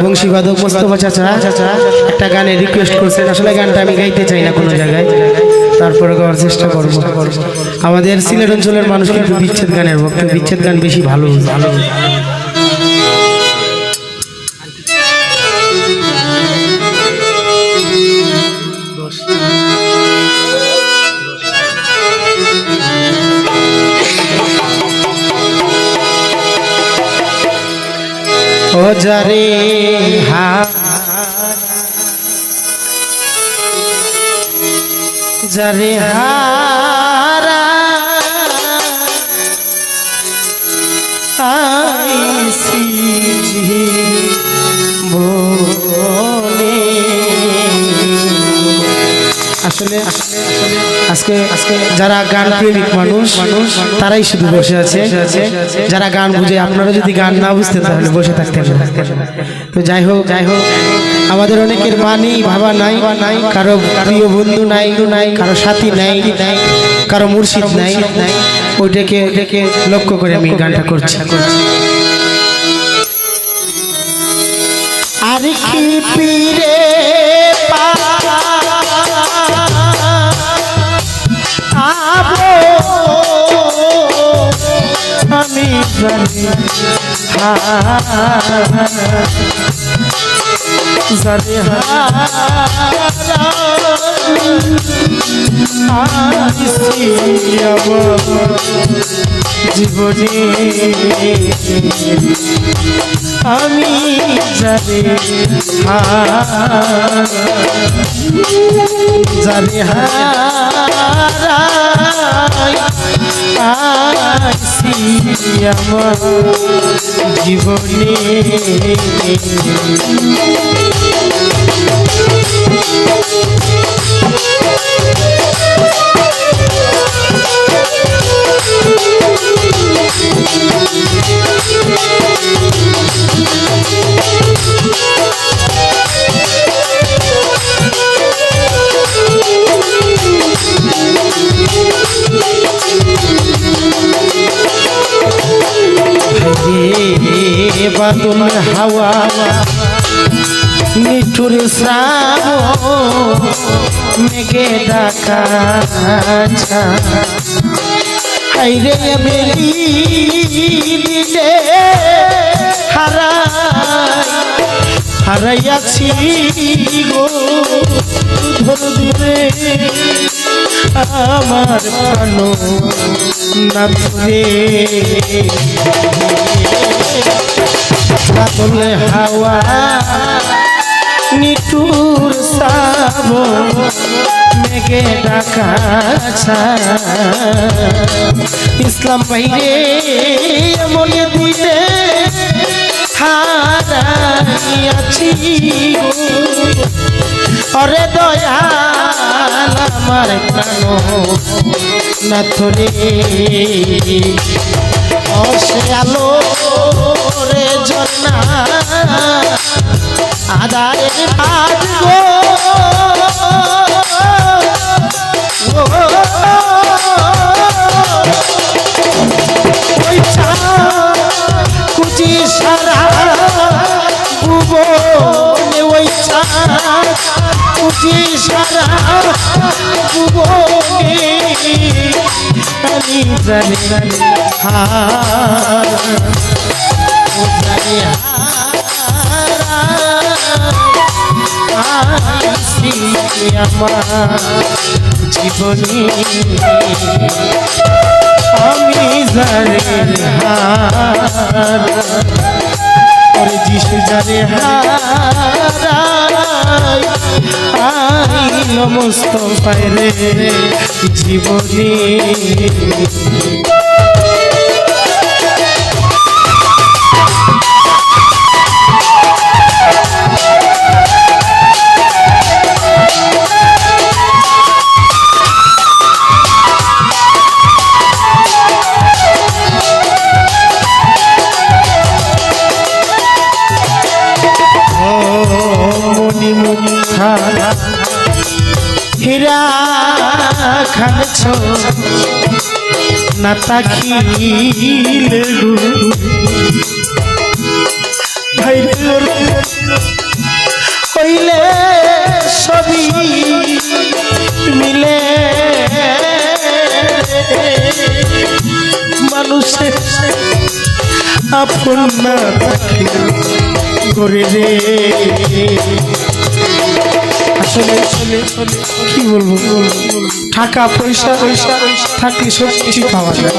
বংশীবাদক মোস্তফা চাচা একটা গানের রিকোয়েস্ট করছেন। আসলে গানটা আমি গাইতে চাই না কোনো জায়গায়, তারপরে গাওয়ার চেষ্টা করব। আমাদের সিলেট অঞ্চলের মানুষ কিন্তু বিচ্ছেদ গানের ভক্ত, বিচ্ছেদ গান বেশি ভালো ভালো। ও যারে যারে হারা আইসি বলে। আসলে আজকে যারা গান প্রেমিক মানুষ তারাই শুধু বসে আছে, যারা গান বুঝে। আপনারা যদি গান না বুঝতেন তাহলে বসে থাকতেন। তো যাই হোক আমাদের অনেকের মা নেই, বাবা নাই, কারো প্রিয় বন্ধু নাই, কারো সাথী নাই, কারো মুর্শিদ নাই। ওইটাকে লক্ষ্য করে আমি গানটা করছি। আর কি পীরে আমি জানি জীবনে আমি জানি জানি আইসি আমার জীবনে। বাদল হাওয়া নিঠুর শ্রাবণ মেঘে ডাকা আইরে দিলে হারাইয়াছি গো দূরে আমার প্রাণ না ধরে। বাদল হাওয়া নিঠুর শ্রাবণ মেঘে ডাকা ইসলাম বাইরে এমন দিলে হারাইয়াছি অরে দয়াল আমার প্রাণ না ধরে। অসে আলো রে জন্না আদায়ের হাত গো ওই কুচি সারা ভুবনে ওই কুচি সারা ভুবনে আমি জানি আমার জীবনী আমি জানি ওরে যিশু জানে আইল মুস্তাফায় রে জীবনী। হীরা খানছ না তাকিল ভাই হইলে সবই মিলে মানুষের আপন না করে রে আসলে কি বলবো টাকা পয়সা থাকলে সব কিছু পাওয়া যায়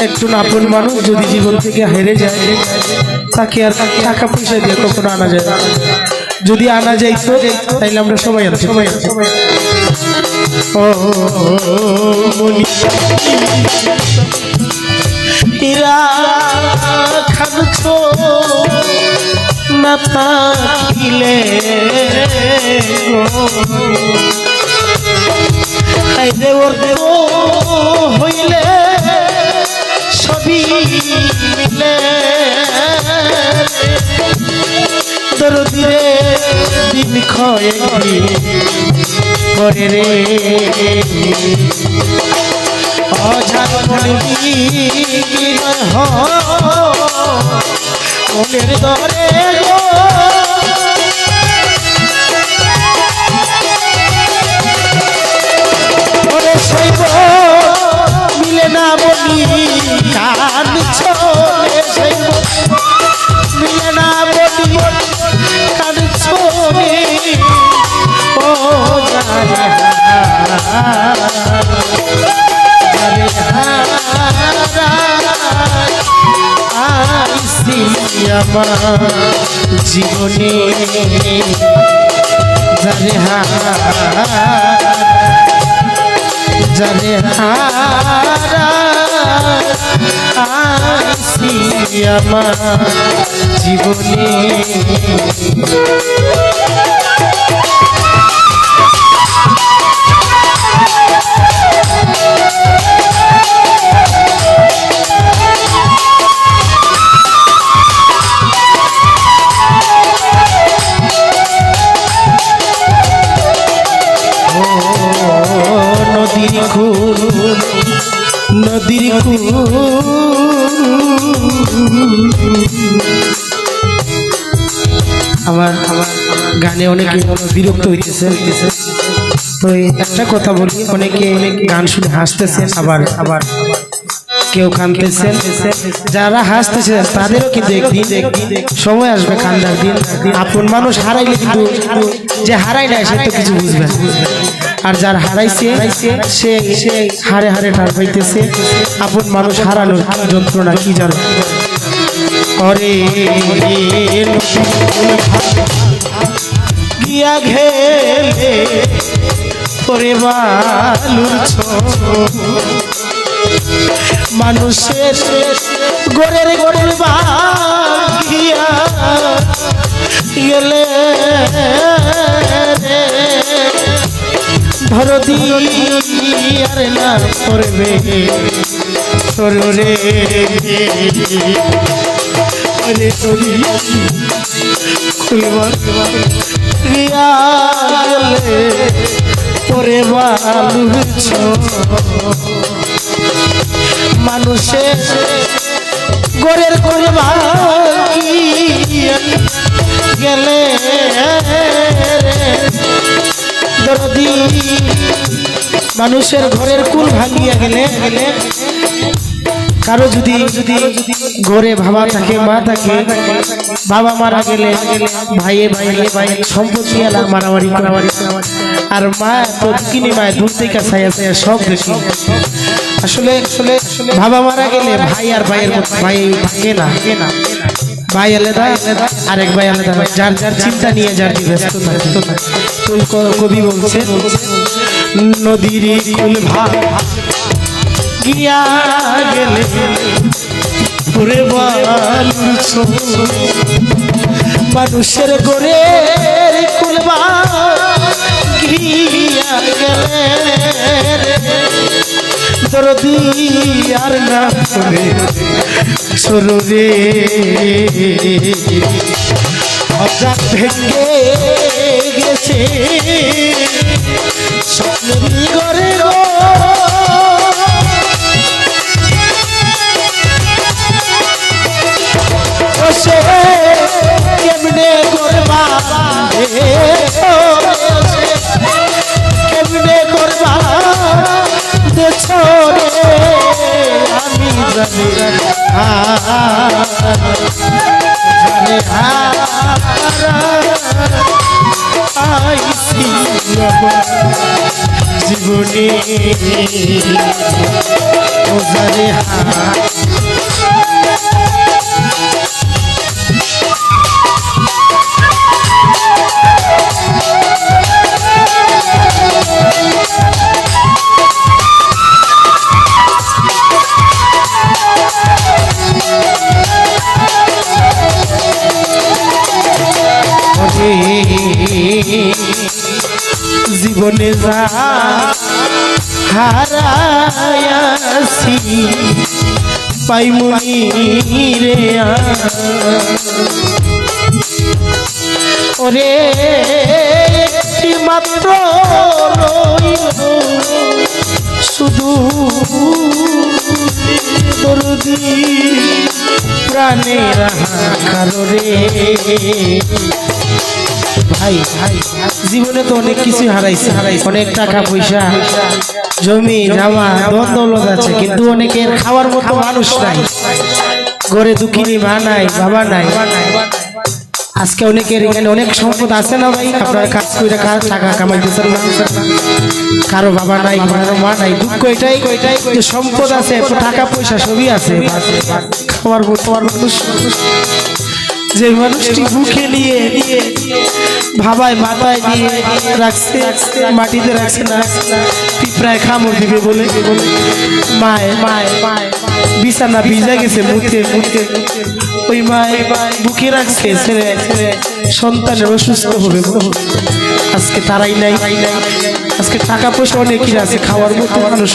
একজন আপন মানুষ যদি জীবন থেকে হেরে যায় তাকে আর টাকা পয়সা দিয়ে কখনো আনা যায় না যদি আনা যাইতো তাইলে আমরা সবাই আছি ও হীরা খানছো না থাকিলে দেবর দেব হইলে সবই মিলে দরদিরে দিন ক্ষয় করে রে অজান মনের দরে গো শৈব মিলে না বলি কান ছোলে শৈব মিলে না বলি কান ছোলে ও জানে আমার জীবনে জানে জানে আমার জীবনে নদীর আমার গানে অনেকে বিরক্ত হইতেছে তো একটা কথা বলি অনেকে গান শুনে হাসতেছেন আবার কেউ কাঁদতেছেন যারা হাসতেছে তাদেরও কিন্তু একদিন সময় আসবে কান্দার দিন আপন মানুষ হারাইলে কিন্তু যে হারাই না সে তো কিছু বুঝবে আর যার হারাইছে সে হারে হারে টার পাইতেছে আপন মানুষ হারানোর যন্ত্রণা কি জানো অরে গিয়া ঘেলে ওরে বালুর মানুষের গোরের গোরের বাগিয়া গেলে ধরো আর না করবে সরে গিয়া গেলে পরে বালুছ মানুষের গোরের করবা গেলে দরদি মানুষের ঘরের কুল ভাঙিয়া গেলে কারো যদি ঘরে বাবা থাকে মা থাকে বাবা মারা গেলে ভাইয়ে ভাইয়ে সম্পদ নিয়ে মারামারি আর মা তো কিনে মায় দূর থেকে ছায়া ছায়া সব দেখি আসলে বাবা মারা গেলে ভাই আর ভাইয়ের মতো ভাই থাকে না ভাই আলাদা আরেক ভাই আলাদা যার যার চিন্তা নিয়ে যার কি ব্যস্ত থাকে তো কবি বলছে নদীর কুল ভাগ গিয়া গেলে পুরে মানুষের গোরের কুল গিয়া গেলে দরদি আর না করে সররে অজান ভেঙে গেছে স্বপ্নের ঘরে গো জীবনে ওজারে জীবনে যা হারায়াছি পাইমুনি রে ওরে মাত্র শুধু দরদি প্রাণের কারণে ভাই জীবনে তো অনেক কিছু হারাইছে অনেক টাকা পয়সা জমি জামা ধন দৌলত আছে কিন্তু অনেকের খাওয়ার মতো মানুষ নাই ঘরে দুঃখিনী মা নাই বাবা নাই আজকে অনেকের এখানে অনেক সম্পদ আছে না ভাই আপনার কাজ করে টাকা কামাইতেছেন না কারো বাবা নাই কারো মা নাই দুঃখ এটাই যে সম্পদ আছে টাকা পয়সা সবই আছে খাওয়ার মতো মানুষ যে মানুষটি মুখে নিয়ে ভাবায় মাথায় দিয়ে রাখছে মাটিতে রাখছে না পিঁপড়ায় খামড় দিবে বলে মায় বিছানা ভিজা গেছে মুখে ওই মায় বুকে রাখছে ছেড়ে সন্তানের অসুস্থ হবে আজকে তারাই নাই আজকে টাকা পয়সা অনেকই আছে খাওয়ার মতো মানুষ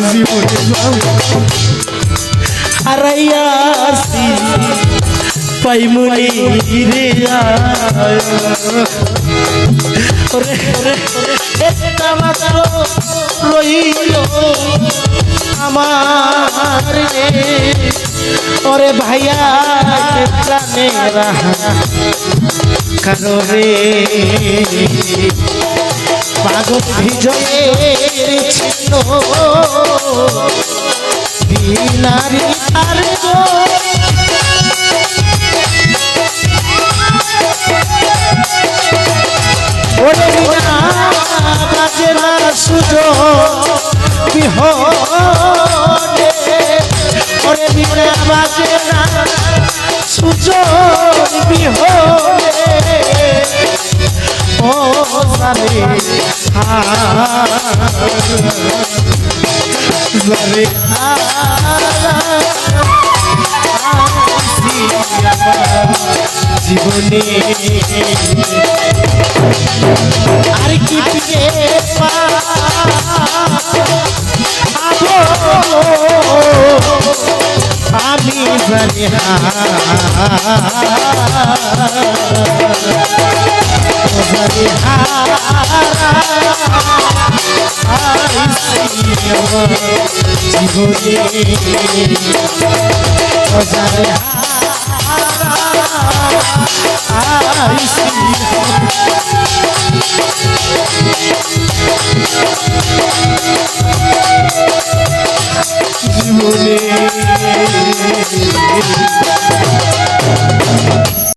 জীবনে হারাইয়াছি পাইমুনি রে ওরে একটা মাত্র রইল আমার রে ওরে ভাইয়া প্রাণের কারো রে পাগল বিজয়ের ছিল নারী আর ওরে বিনা বাজে না সুযোগ বিহনে ওরে বিনা বাজে না সুযোগ বিহনে ও জানে জানে জীবনে আর কি ফিরে আমি জানি জীবনে